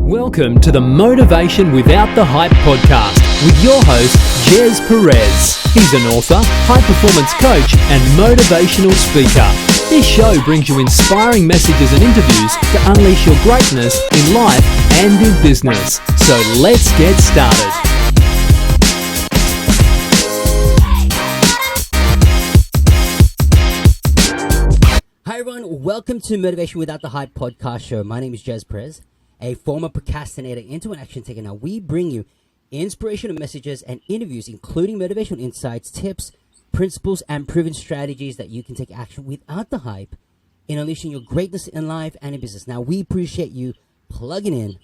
Welcome to the Motivation Without the Hype podcast with your host, Jez Perez. He's an author, high-performance coach, and motivational speaker. This show brings you inspiring messages and interviews to unleash your greatness in life and in business. So let's get started. Hi everyone, welcome to Motivation Without the Hype podcast show. My name is Jez Perez, a former procrastinator into an action taker. Now we bring you inspirational messages and interviews, including motivational insights, tips, principles, and proven strategies that you can take action without the hype in unleashing your greatness in life and in business. Now we appreciate you plugging in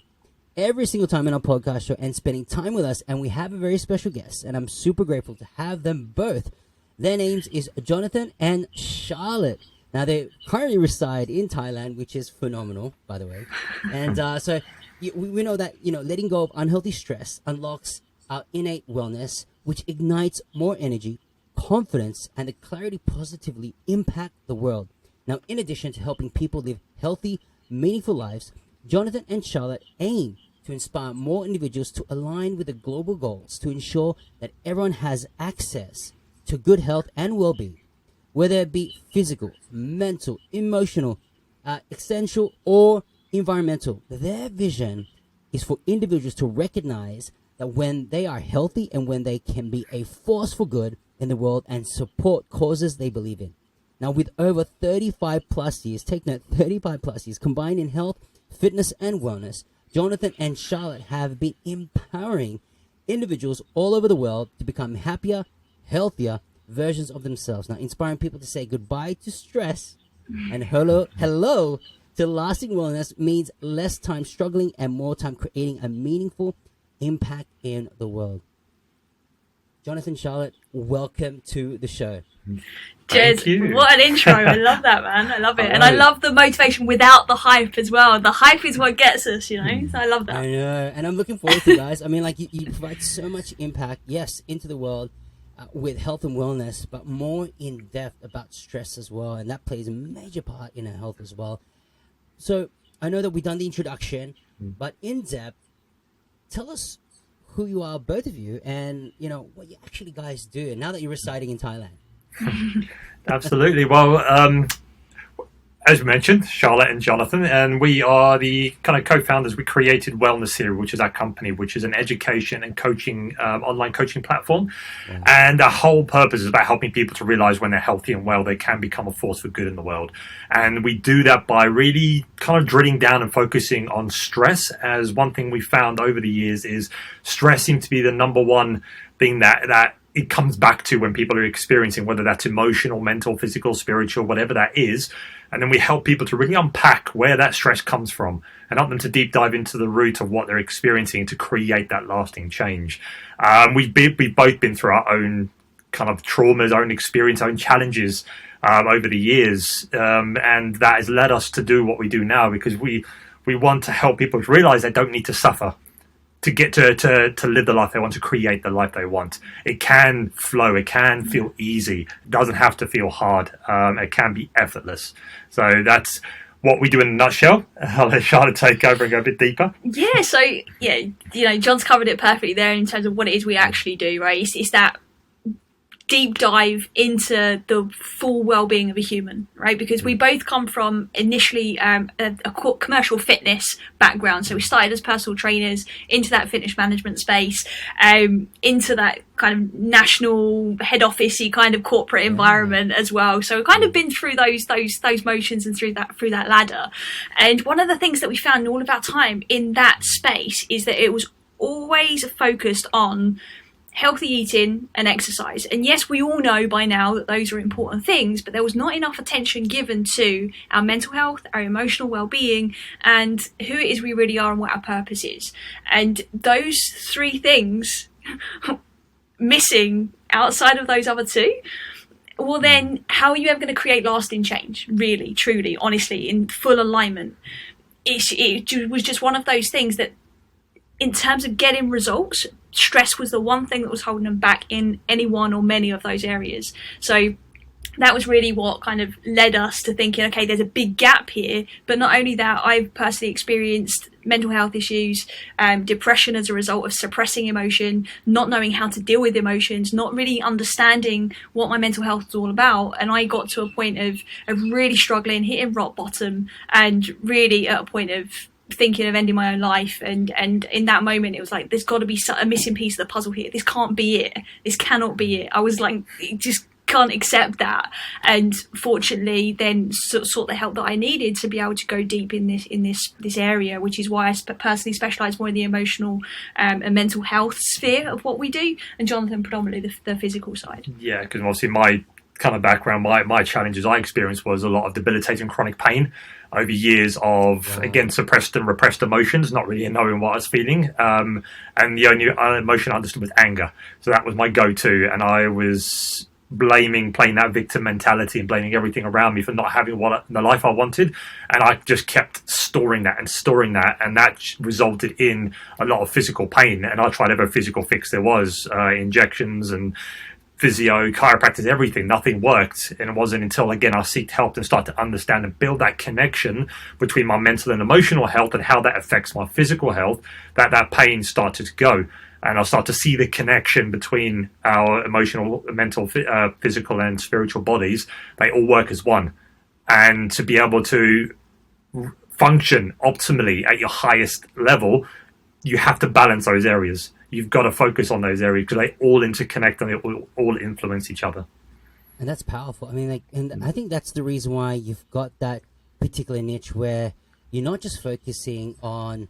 every single time in our podcast show and spending time with us. And we have a very special guest, and I'm super grateful to have them both. Their names is Jonathan and Charlotte. Now, they currently reside in Thailand, which is phenomenal, by the way. And so we know that, letting go of unhealthy stress unlocks our innate wellness, which ignites more energy, confidence, and the clarity to positively impact the world. Now, in addition to helping people live healthy, meaningful lives, Jonathan and Charlotte aim to inspire more individuals to align with the global goals to ensure that everyone has access to good health and well-being, whether it be physical, mental, emotional, essential, or environmental. Their vision is for individuals to recognize that when they are healthy and when they can be a force for good in the world and support causes they believe in. Now, with over 35 plus years, take note, 35 plus years combined in health, fitness, and wellness, Jonathan and Charlotte have been empowering individuals all over the world to become happier, healthier versions of themselves. Now, inspiring people to say goodbye to stress and hello to lasting wellness means less time struggling and more time creating a meaningful impact in the world. Jonathan, Charlotte, welcome to the show. Jez, what an intro. I love that, man. I love it. And I love the motivation without the hype as well. The hype is what gets us, So I love that. I know. And I'm looking forward to it, guys. I mean, you provide so much impact, yes, into the world, with health and wellness, but more in depth about stress as well, and that plays a major part in our health as well. So I know that we've done the introduction, but in depth, tell us who you are, both of you, and what you actually guys do now that you're residing in Thailand. Absolutely. Well, as we mentioned, Charlotte and Jonathan, and we are the kind of co-founders. We created Wellness Here, which is our company, which is an education and coaching, online coaching platform. Yeah. And our whole purpose is about helping people to realize when they're healthy and well, they can become a force for good in the world. And we do that by really kind of drilling down and focusing on stress. As one thing we found over the years is stress seems to be the number one thing that it comes back to when people are experiencing, whether that's emotional, mental, physical, spiritual, whatever that is. And then we help people to really unpack where that stress comes from and help them to deep dive into the root of what they're experiencing to create that lasting change. We've both been through our own kind of traumas, our own experience, our own challenges over the years. And that has led us to do what we do now, because we want to help people to realize they don't need to suffer to get to live the life they want, to create the life they want. It can flow. It can feel easy. It doesn't have to feel hard. It can be effortless. So that's what we do in a nutshell. I'll let Charlotte take over and go a bit deeper. Yeah, so, John's covered it perfectly there in terms of what it is we actually do, right? It's that deep dive into the full well-being of a human, right? Because we both come from initially a commercial fitness background. So we started as personal trainers into that fitness management space, into that kind of national head office-y kind of corporate environment as well. So we've kind of been through those motions and through that ladder. And one of the things that we found in all of our time in that space is that it was always focused on healthy eating and exercise. And yes, we all know by now that those are important things, but there was not enough attention given to our mental health, our emotional well-being, and who it is we really are and what our purpose is. And those three things missing outside of those other two, well then, how are you ever going to create lasting change? Really, truly, honestly, in full alignment? It was just one of those things that, in terms of getting results, stress was the one thing that was holding them back in any one or many of those areas. So that was really what kind of led us to thinking, okay, there's a big gap here. But not only that, I've personally experienced mental health issues, depression as a result of suppressing emotion, not knowing how to deal with emotions, not really understanding what my mental health is all about. And I got to a point of really struggling, hitting rock bottom, and really at a point of thinking of ending my own life. And in that moment, it was like, there's got to be a missing piece of the puzzle here. This can't be it. This cannot be it. I was like, just can't accept that. And fortunately then sought the help that I needed to be able to go deep in this area, which is why I personally specialize more in the emotional and mental health sphere of what we do, and Jonathan predominantly the physical side. Yeah, because obviously my kind of background, my challenges I experienced was a lot of debilitating chronic pain over years of, again, suppressed and repressed emotions, not really knowing what I was feeling. And the only emotion I understood was anger. So that was my go-to. And I was playing that victim mentality and blaming everything around me for not having the life I wanted. And I just kept storing that. And that resulted in a lot of physical pain. And I tried every physical fix there was, injections and physio, chiropractic, everything. Nothing worked. And it wasn't until, again, I sought help and started to understand and build that connection between my mental and emotional health and how that affects my physical health, that pain started to go. And I'll start to see the connection between our emotional, mental, physical, and spiritual bodies. They all work as one. And to be able to function optimally at your highest level, you have to balance those areas. You've got to focus on those areas because they all interconnect and they all influence each other. And that's powerful. I mean, and I think that's the reason why you've got that particular niche where you're not just focusing on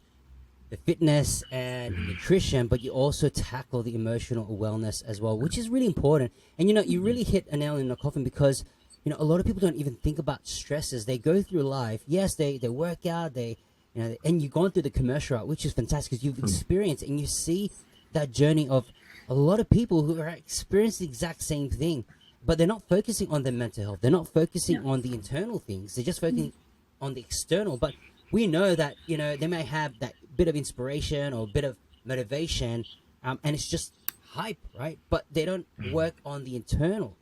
the fitness and nutrition, but you also tackle the emotional wellness as well, which is really important. And you really hit a nail in the coffin, because a lot of people don't even think about stresses. They go through life. Yes, they work out. And you've gone through the commercial route, which is fantastic because you've experienced and you see that journey of a lot of people who are experiencing the exact same thing, but they're not focusing on their mental health. They're not focusing on the internal things. They're just focusing on the external. But we know that they may have that bit of inspiration or a bit of motivation, and it's just hype, right? But they don't work on the internal.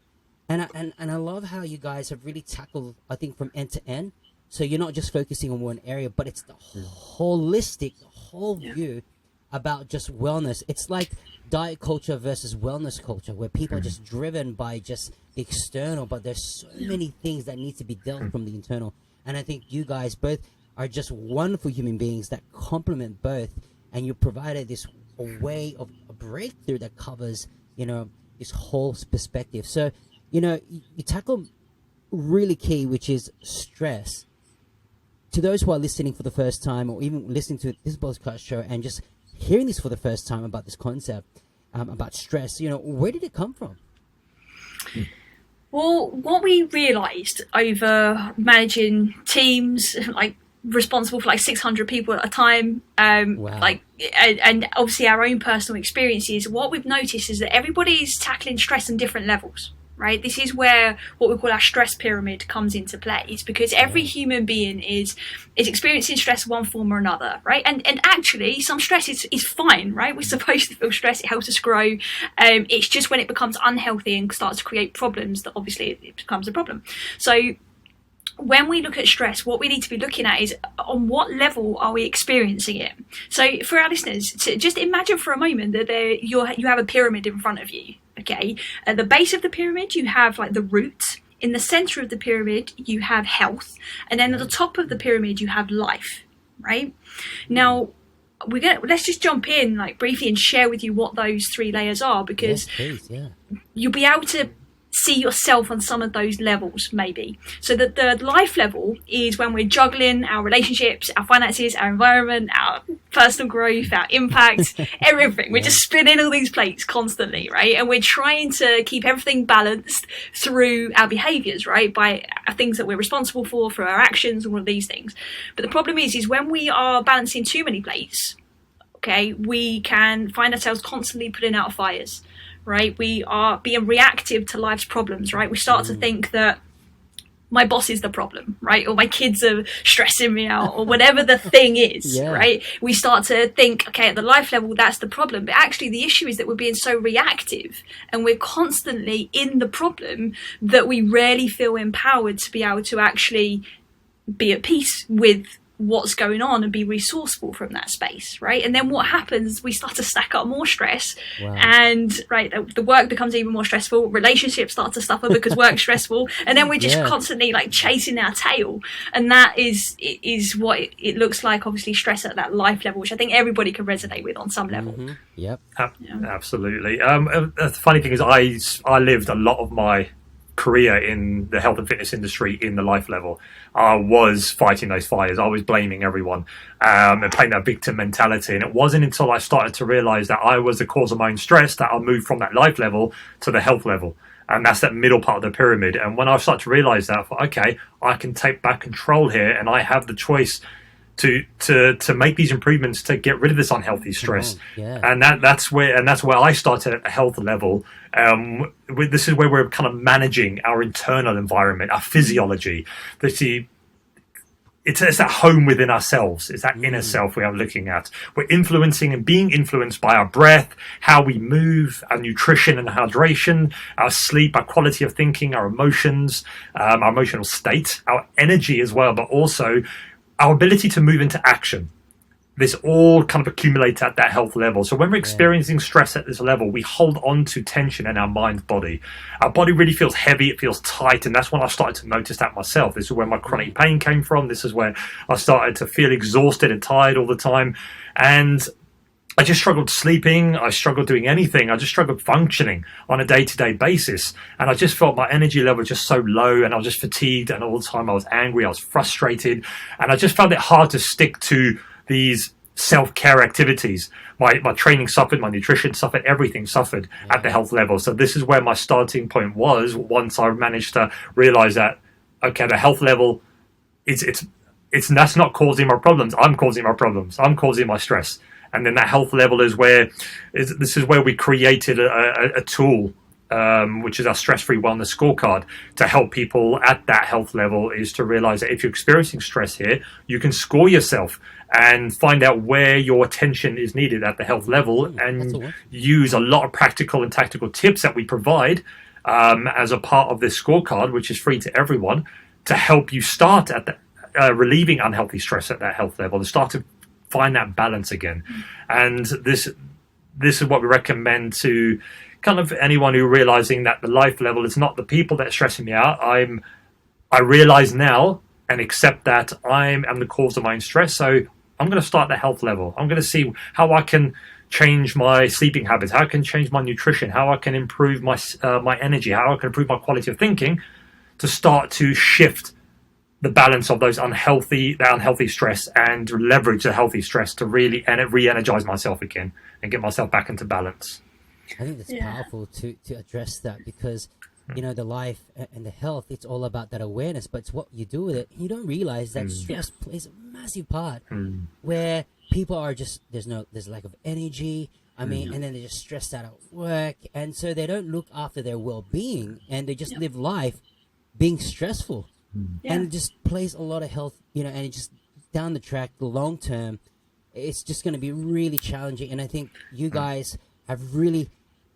And I love how you guys have really tackled, I think, from end to end. So you're not just focusing on one area, but it's the holistic, the whole view about just wellness. It's like diet culture versus wellness culture, where people are just driven by just the external, but there's so many things that need to be dealt from the internal. And I think you guys both are just wonderful human beings that complement both, and you provided this a way of a breakthrough that covers this whole perspective. So you tackle really key, which is stress. To those who are listening for the first time, or even listening to this podcast show and just hearing this for the first time about this concept, about stress, where did it come from? Well, what we realised over managing teams, like responsible for like 600 people at a time, Wow. and obviously our own personal experiences, what we've noticed is that everybody's tackling stress on different levels. Right, this is where what we call our stress pyramid comes into play. It's because every human being is experiencing stress in one form or another, right? And actually, some stress is fine, right? We're supposed to feel stress; it helps us grow. It's just when it becomes unhealthy and starts to create problems that obviously it becomes a problem. So when we look at stress, what we need to be looking at is on what level are we experiencing it. So for our listeners, to just imagine for a moment that you have a pyramid in front of you. Okay, at the base of the pyramid, you have like the root. In the center of the pyramid, you have health. And then at the top of the pyramid, you have life, right? Now, let's just jump in like briefly and share with you what those three layers are, because you'll be able to see yourself on some of those levels, maybe. So that the life level is when we're juggling our relationships, our finances, our environment, our personal growth, our impact, everything. We're just spinning all these plates constantly, right? And we're trying to keep everything balanced through our behaviors, right? By things that we're responsible for our actions, all of these things. But the problem is when we are balancing too many plates, okay, we can find ourselves constantly putting out fires. Right, we are being reactive to life's problems. Right, we start to think that my boss is the problem, right? Or my kids are stressing me out, or whatever the thing is, right? We start to think, okay, at the life level, that's the problem. But actually the issue is that we're being so reactive and we're constantly in the problem that we rarely feel empowered to be able to actually be at peace with what's going on and be resourceful from that space, right? And then what happens, we start to stack up more stress. And the work becomes even more stressful, relationships start to suffer because work's stressful, and then we're just constantly like chasing our tail. And that is what it looks like, obviously, stress at that life level, which I think everybody can resonate with on some level. Absolutely. The funny thing is I lived a lot of my career in the health and fitness industry in the life level. I was fighting those fires. I was blaming everyone and playing that victim mentality. And it wasn't until I started to realize that I was the cause of my own stress that I moved from that life level to the health level. And that's that middle part of the pyramid. And when I started to realize that, I thought, okay, I can take back control here, and I have the choice to make these improvements to get rid of this unhealthy stress. And that's where I started at the health level. This is where we're kind of managing our internal environment, our physiology. It's that home within ourselves. It's that inner self we are looking at. We're influencing and being influenced by our breath, how we move, our nutrition and hydration, our sleep, our quality of thinking, our emotions, our emotional state, our energy as well, but also our ability to move into action. This all kind of accumulates at that health level. So when we're experiencing stress at this level, we hold on to tension in our mind body. Our body really feels heavy, it feels tight, and that's when I started to notice that myself. This is where my chronic pain came from. This is where I started to feel exhausted and tired all the time. And I just struggled sleeping. I struggled doing anything. I just struggled functioning on a day-to-day basis. And I just felt my energy level just so low, and I was just fatigued, and all the time I was angry, I was frustrated, and I just found it hard to stick to these self-care activities. My training suffered, my nutrition suffered, everything suffered at the health level. So this is where my starting point was once I managed to realize that, okay, the health level, that's not causing my problems. I'm causing my problems. I'm causing my stress. And then that health level is this is where we created a tool, which is our stress-free wellness scorecard, to help people at that health level, is to realize that if you're experiencing stress here, you can score yourself and find out where your attention is needed at the health level, and use a lot of practical and tactical tips that we provide as a part of this scorecard, which is free to everyone, to help you start at the relieving unhealthy stress at that health level and start to find that balance again. And this is what we recommend to kind of anyone who realizing that the life level is not the people that are stressing me out. I realize now and accept that I am the cause of my own stress. So I'm going to start the health level. I'm going to see how I can change my sleeping habits, how I can change my nutrition, how I can improve my energy, how I can improve my quality of thinking, to start to shift the balance of that unhealthy stress, and leverage the healthy stress to really re-energize myself again and get myself back into balance. I think it's powerful to address that, because the life and the health, it's all about that awareness, but it's what you do with it. You don't realize that stress plays a massive part, where people are just there's lack of energy. I mean, and then they're just stressed out at work, and so they don't look after their well-being, and they just live life being stressful. And it just plays a lot of health, and it just down the track, the long term, it's just going to be really challenging. And I think you guys have really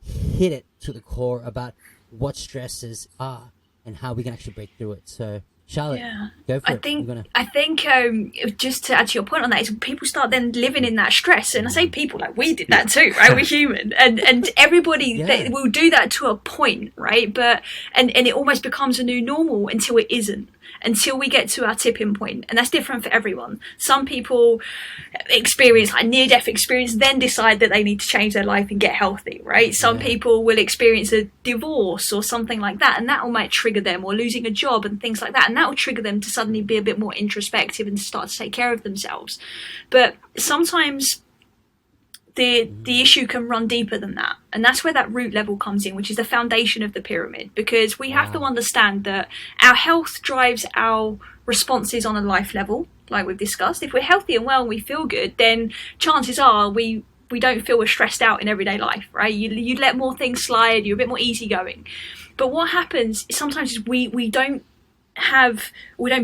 hit it to the core about what stresses are and how we can actually break through it. So Charlotte, go for it. I think just to add to your point on that, is people start then living in that stress, and I say people, like we did that too, right? We're human, and everybody they will do that to a point, right? But and it almost becomes a new normal until it isn't. Until we get to our tipping point, and that's different for everyone. Some people experience like near-death experience, then decide that they need to change their life and get healthy, right? Some people will experience a divorce or something like that, and that will might trigger them, or losing a job and things like that, and that will trigger them to suddenly be a bit more introspective and start to take care of themselves. But sometimes the issue can run deeper than that, and that's where that root level comes in, which is the foundation of the pyramid, because we have to understand that our health drives our responses on a life level, like we've discussed. If we're healthy and well and we feel good, then chances are we don't feel as stressed out in everyday life, right? You let more things slide, you're a bit more easygoing. But what happens sometimes is we don't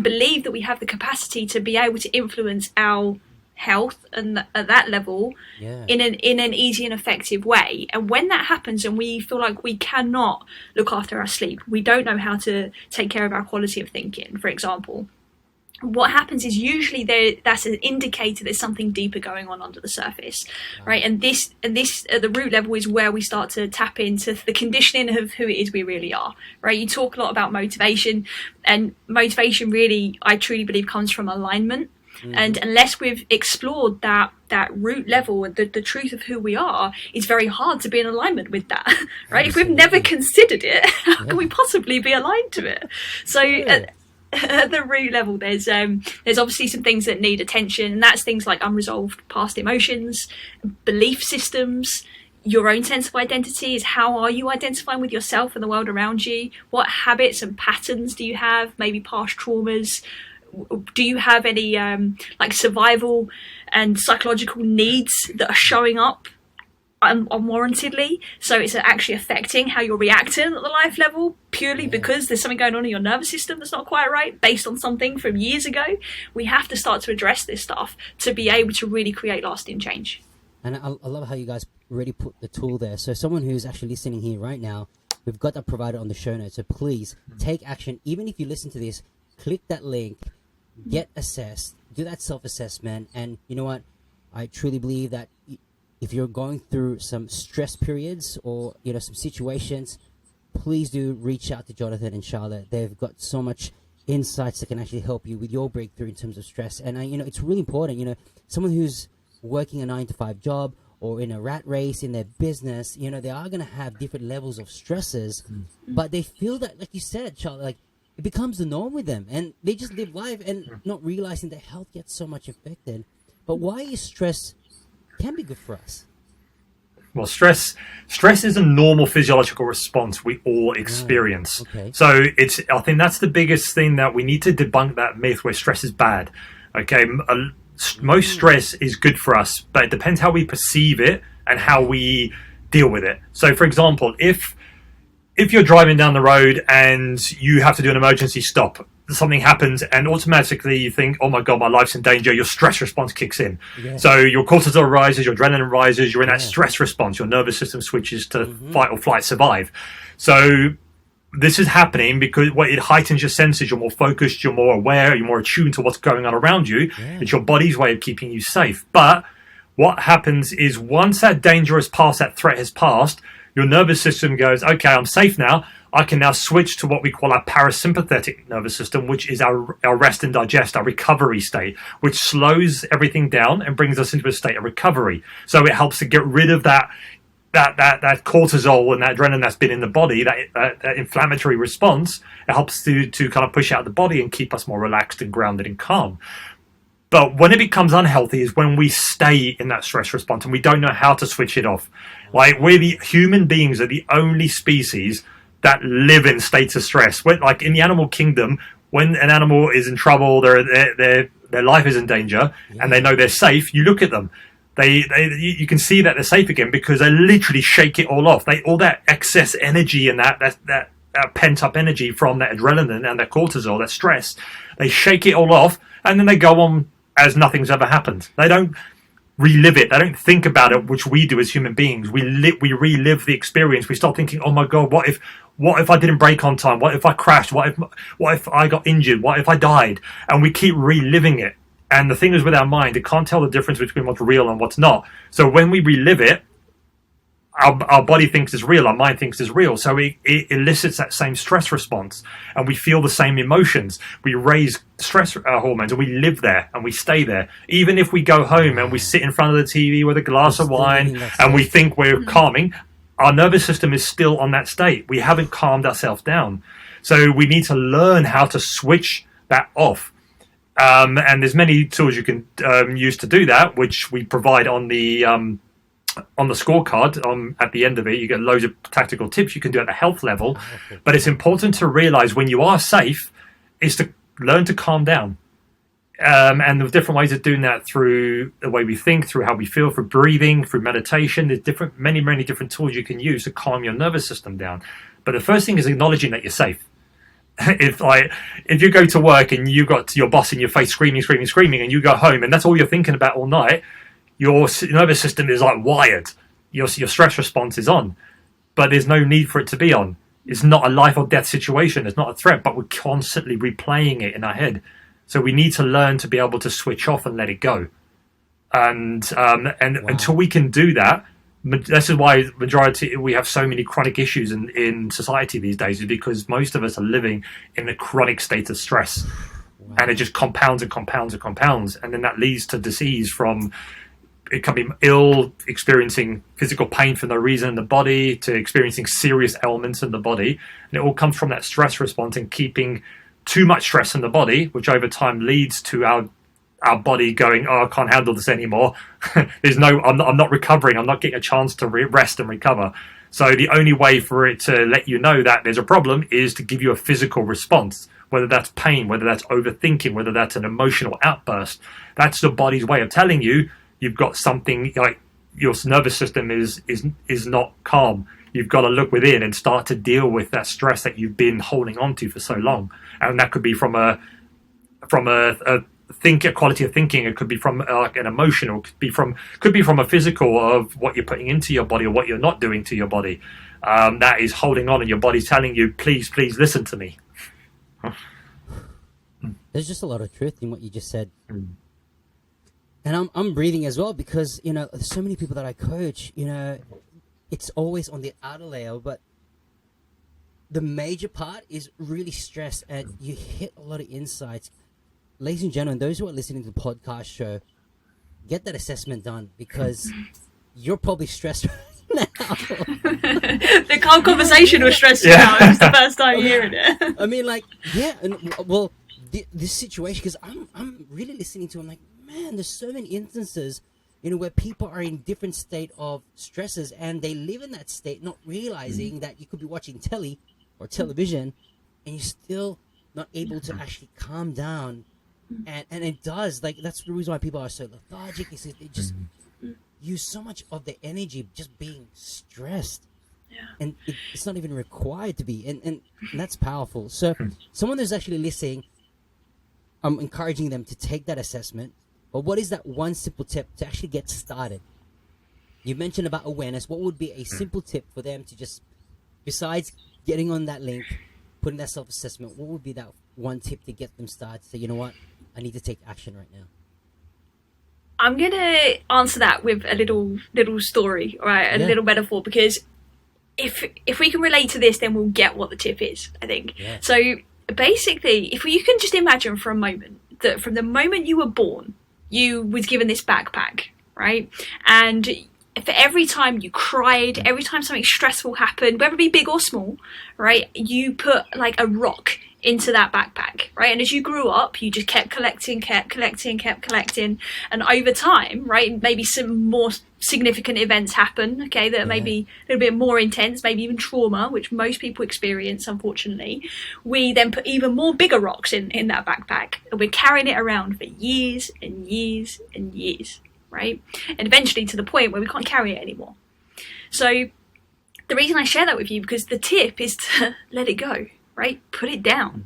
believe that we have the capacity to be able to influence our health and at that level in an easy and effective way. And when that happens and we feel like we cannot look after our sleep, we don't know how to take care of our quality of thinking, for example, what happens is usually that's an indicator there's something deeper going on under the surface, right? And this at the root level is where we start to tap into the conditioning of who it is we really are, right? You talk a lot about motivation, and motivation really, I truly believe, comes from alignment. And unless we've explored that root level and the truth of who we are, it's very hard to be in alignment with that, right? Absolutely. If we've never considered it, how can we possibly be aligned to it? So at the root level, there's obviously some things that need attention, and that's things like unresolved past emotions, belief systems, your own sense of identity. Is how are you identifying with yourself and the world around you? What habits and patterns do you have? Maybe past traumas. Do you have any like survival and psychological needs that are showing up unwarrantedly? So it's actually affecting how you're reacting at the life level purely because there's something going on in your nervous system that's not quite right based on something from years ago. We have to start to address this stuff to be able to really create lasting change. And I love how you guys really put the tool there. So someone who's actually listening here right now, we've got that provided on the show notes. So please take action. Even if you listen to this, click that link, get assessed, do that self-assessment. And you know what? I truly believe that if you're going through some stress periods or, you know, some situations, please do reach out to Jonathan and Charlotte. They've got so much insights that can actually help you with your breakthrough in terms of stress. And, you know, it's really important, you know, someone who's working a 9-to-5 job or in a rat race in their business, you know, they are going to have different levels of stresses, but they feel that, like you said, Charlotte, like, it becomes the norm with them, and they just live life and not realizing that health gets so much affected. But why is stress can be good for us? Well, stress is a normal physiological response we all experience. Okay. So I think that's the biggest thing, that we need to debunk that myth where stress is bad. Okay, most stress is good for us, but it depends how we perceive it and how we deal with it. So, for example, if you're driving down the road and you have to do an emergency stop, something happens and automatically you think, oh my God, my life's in danger, your stress response kicks in. Yeah. So your cortisol rises, your adrenaline rises, you're in that stress response, your nervous system switches to fight or flight, survive. So this is happening because it heightens your senses, you're more focused, you're more aware, you're more attuned to what's going on around you. Yeah. It's your body's way of keeping you safe. But what happens is once that danger has passed, that threat has passed, your nervous system goes, okay, I'm safe now. I can now switch to what we call our parasympathetic nervous system, which is our rest and digest, our recovery state, which slows everything down and brings us into a state of recovery. So it helps to get rid of that cortisol and that adrenaline that's been in the body, that inflammatory response. It helps to kind of push out the body and keep us more relaxed and grounded and calm. But when it becomes unhealthy is when we stay in that stress response and we don't know how to switch it off. Like, human beings are the only species that live in states of stress. Like in the animal kingdom, when an animal is in trouble, their life is in danger, and they know they're safe, you look at them. You can see that they're safe again because they literally shake it all off. All that excess energy and that pent up energy from that adrenaline and that cortisol, that stress, they shake it all off, and then they go on as nothing's ever happened. They don't relive it. They don't think about it, which we do as human beings. We relive the experience. We start thinking, oh my God, what if I didn't brake on time? What if I crashed? What if I got injured? What if I died? And we keep reliving it. And the thing is, with our mind, it can't tell the difference between what's real and what's not. So when we relive it, our body thinks it's real, our mind thinks it's real. So it elicits that same stress response, and we feel the same emotions. We raise stress hormones, and we live there and we stay there. Even if we go home and we sit in front of the TV with a glass of wine and we think we're calming, our nervous system is still on that state. We haven't calmed ourselves down. So we need to learn how to switch that off. And there's many tools you can use to do that, which we provide on the scorecard. At the end of it, you get loads of tactical tips you can do at the health level. But it's important to realize when you are safe is to learn to calm down. And there's different ways of doing that through the way we think, through how we feel, through breathing, through meditation. There's many different tools you can use to calm your nervous system down. But the first thing is acknowledging that you're safe. if you go to work and you got your boss in your face screaming, and you go home and that's all you're thinking about all night, your nervous system is like wired. Your stress response is on, but there's no need for it to be on. It's not a life or death situation. It's not a threat, but we're constantly replaying it in our head. So we need to learn to be able to switch off and let it go. And until we can do that, this is why we have so many chronic issues in society these days, is because most of us are living in a chronic state of stress. Wow. And it just compounds and compounds and compounds. And then that leads to disease from, it can be experiencing physical pain for no reason in the body, to experiencing serious ailments in the body. And it all comes from that stress response and keeping too much stress in the body, which over time leads to our body going, oh, I can't handle this anymore. I'm not recovering. I'm not getting a chance to rest and recover. So the only way for it to let you know that there's a problem is to give you a physical response, whether that's pain, whether that's overthinking, whether that's an emotional outburst. That's the body's way of telling you you've got something, like your nervous system is not calm. You've got to look within and start to deal with that stress that you've been holding on to for so long. And that could be from a quality of thinking. It could be from an emotional, could be from a physical of what you're putting into your body or what you're not doing to your body. That is holding on, and your body's telling you, please listen to me. There's just a lot of truth in what you just said. And I'm breathing as well, because, there's so many people that I coach, it's always on the outer layer, but the major part is really stress, and you hit a lot of insights. Ladies and gentlemen, those who are listening to the podcast show, get that assessment done, because you're probably stressed right now. The whole conversation was stressful now. It was the first time hearing it. I mean, this situation, because I'm really listening to it, I'm like, man, there's so many instances, where people are in different state of stresses, and they live in that state, not realizing that you could be watching telly or television, and you're still not able to actually calm down. And it does, that's the reason why people are so lethargic, is they just use so much of their energy just being stressed. Yeah. And it's not even required to be, and that's powerful. So someone who's actually listening, I'm encouraging them to take that assessment. But what is that one simple tip to actually get started? You mentioned about awareness. What would be a simple tip for them to just, besides getting on that link, putting that self-assessment, what would be that one tip to get them started? Say, you know what, I need to take action right now. I'm going to answer that with a little story, right? A little metaphor, because if we can relate to this, then we'll get what the tip is, I think. Yeah. So basically, if you can just imagine for a moment that from the moment you were born, you was given this backpack, right? And for every time you cried, every time something stressful happened, whether it be big or small, right, you put like a rock into that backpack, right? And as you grew up, you just kept collecting. And over time, right, maybe some more significant events happen, okay, that may be a little bit more intense, maybe even trauma, which most people experience, unfortunately. We then put even more bigger rocks in that backpack, and we're carrying it around for years and years and years, right? And eventually to the point where we can't carry it anymore. So the reason I share that with you, because the tip is to let it go, right? Put it down,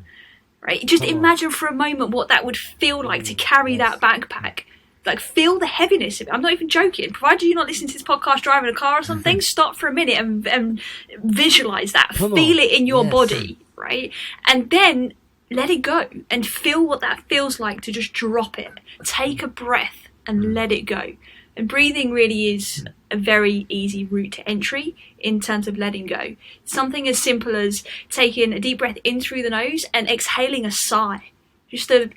right? Just imagine for a moment what that would feel like to carry that backpack. Like, feel the heaviness of it. I'm not even joking. Provided you're not listening to this podcast driving a car or something, stop for a minute and visualize that. Feel it in your body, right? And then let it go and feel what that feels like to just drop it. Take a breath and let it go. And breathing really is a very easy route to entry in terms of letting go. Something as simple as taking a deep breath in through the nose and exhaling a sigh. Just a...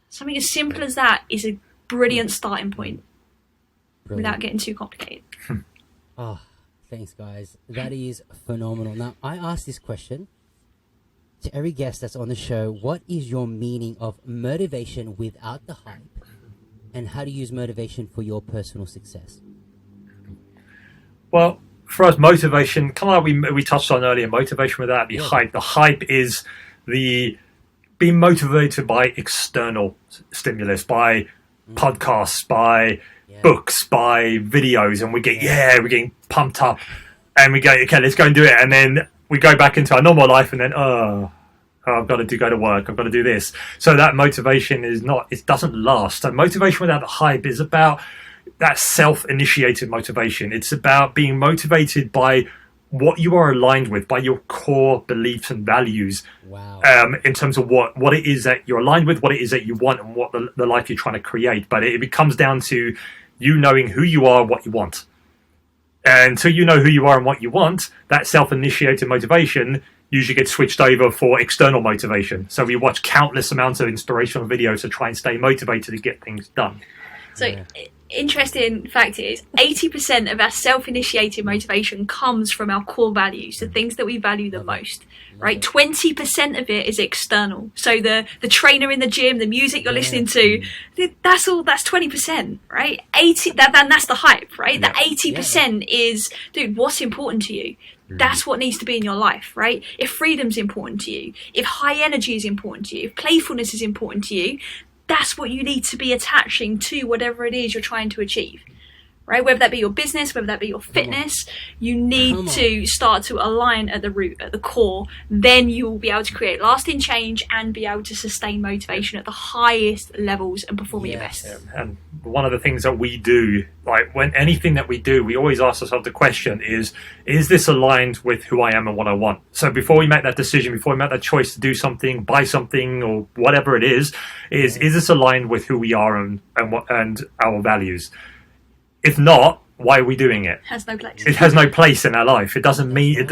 Something as simple as that is a brilliant starting point. Without getting too complicated. Oh, thanks, guys. That is phenomenal. Now, I ask this question to every guest that's on the show. What is your meaning of motivation without the hype? And how to use motivation for your personal success? Well, for us, motivation, kind of like we touched on earlier, motivation without the hype. The hype is the being motivated by external stimulus, by podcasts, by books, by videos, and we're getting pumped up, and we go, okay, let's go and do it, and then we go back into our normal life, and then I've got to go to work, I've got to do this. So that motivation it doesn't last. So motivation without the hype is about that self-initiated motivation. It's about being motivated by what you are aligned with, by your core beliefs and values. Wow. In terms of what it is that you're aligned with, what it is that you want, and what the life you're trying to create. But it comes down to you knowing who you are, what you want. And until you know who you are and what you want, that self-initiated motivation usually gets switched over for external motivation. So we watch countless amounts of inspirational videos to try and stay motivated to get things done. So, interesting fact is 80% of our self-initiated motivation comes from our core values, the things that we value the most, right? 20% of it is external. So the trainer in the gym, the music you're listening to, that's 20%, right? That's the hype, right? The 80% is, dude, what's important to you? That's what needs to be in your life, right? If freedom's important to you, if high energy is important to you, if playfulness is important to you, that's what you need to be attaching to whatever it is you're trying to achieve, right? Whether that be your business, whether that be your fitness, you need to start to align at the root, at the core. Then you will be able to create lasting change and be able to sustain motivation at the highest levels and perform at your best. And one of the things that we do, like when anything that we do, we always ask ourselves the question is this aligned with who I am and what I want? So before we make that decision, before we make that choice to do something, buy something, or whatever it is this aligned with who we are and our values? If not, why are we doing it? It has no place. It has no place in our life. It doesn't mean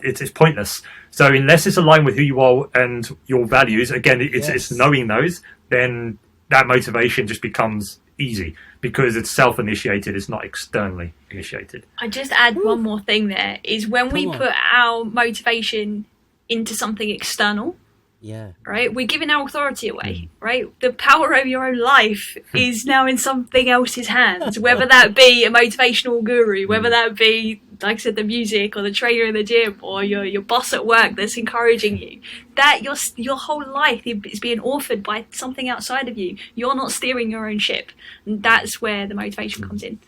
it's pointless. So unless it's aligned with who you are and your values, again, it's knowing those, then that motivation just becomes easy because it's self-initiated. It's not externally initiated. I just add one more thing there is when we put our motivation into something external, right, we're giving our authority away, right? The power over your own life is now in something else's hands, whether that be a motivational guru, whether that be, like I said, the music or the trainer in the gym or your boss at work that's encouraging you. That your whole life is being authored by something outside of you. You're not steering your own ship. And that's where the motivation comes in.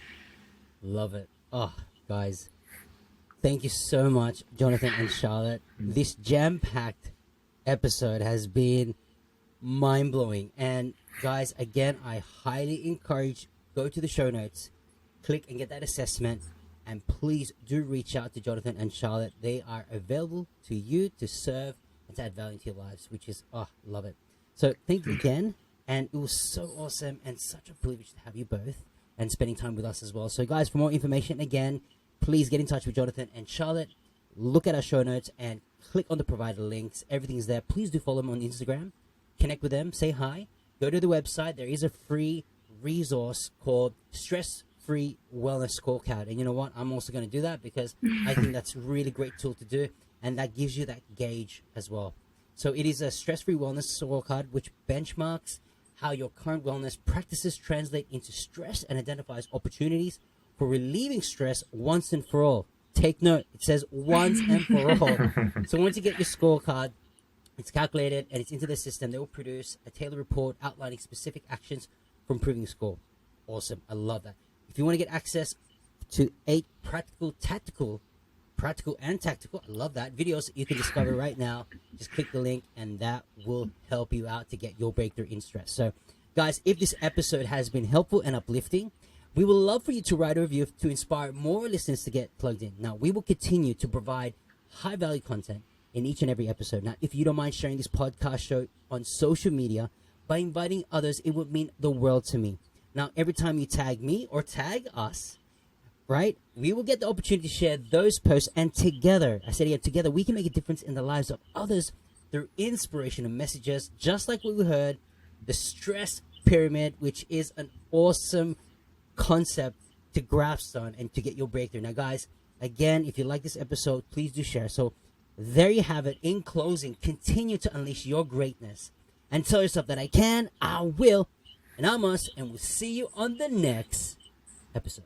Love it. Oh, guys, thank you so much, Jonathan and Charlotte. This jam-packed episode has been mind-blowing. And guys, again, I highly encourage, go to the show notes, click and get that assessment. And please do reach out to Jonathan and Charlotte. They are available to you to serve and to add value to your lives, which is, love it. So thank you again. And it was so awesome and such a privilege to have you both and spending time with us as well. So guys, for more information, again, please get in touch with Jonathan and Charlotte. Look at our show notes and click on the provided links. Everything's there. Please do follow them on Instagram. Connect with them. Say hi. Go to the website. There is a free resource called Stress-Free Wellness Scorecard. And you know what? I'm also going to do that because I think that's a really great tool to do. And that gives you that gauge as well. So it is a stress-free wellness scorecard which benchmarks how your current wellness practices translate into stress and identifies opportunities for relieving stress once and for all. Take note, it says once and for all. So once you get your scorecard, it's calculated and it's into the system. They will produce a tailored report outlining specific actions for improving score. Awesome. I love that. If you want to get access to 8 practical and tactical, I love that, videos you can discover right now, just click the link and that will help you out to get your breakthrough in stress. So guys, if this episode has been helpful and uplifting, we would love for you to write a review to inspire more listeners to get plugged in. Now, we will continue to provide high value content in each and every episode. Now, if you don't mind sharing this podcast show on social media by inviting others, it would mean the world to me. Now, every time you tag me or tag us, right, we will get the opportunity to share those posts, and together, I said again, together, we can make a difference in the lives of others through inspirational messages, just like what we heard, the stress pyramid, which is an awesome concept to grasp on and to get your breakthrough. Now, guys, again, if you like this episode, please do share. So there you have it. In closing, continue to unleash your greatness and tell yourself that I can, I will, and I must, and we'll see you on the next episode.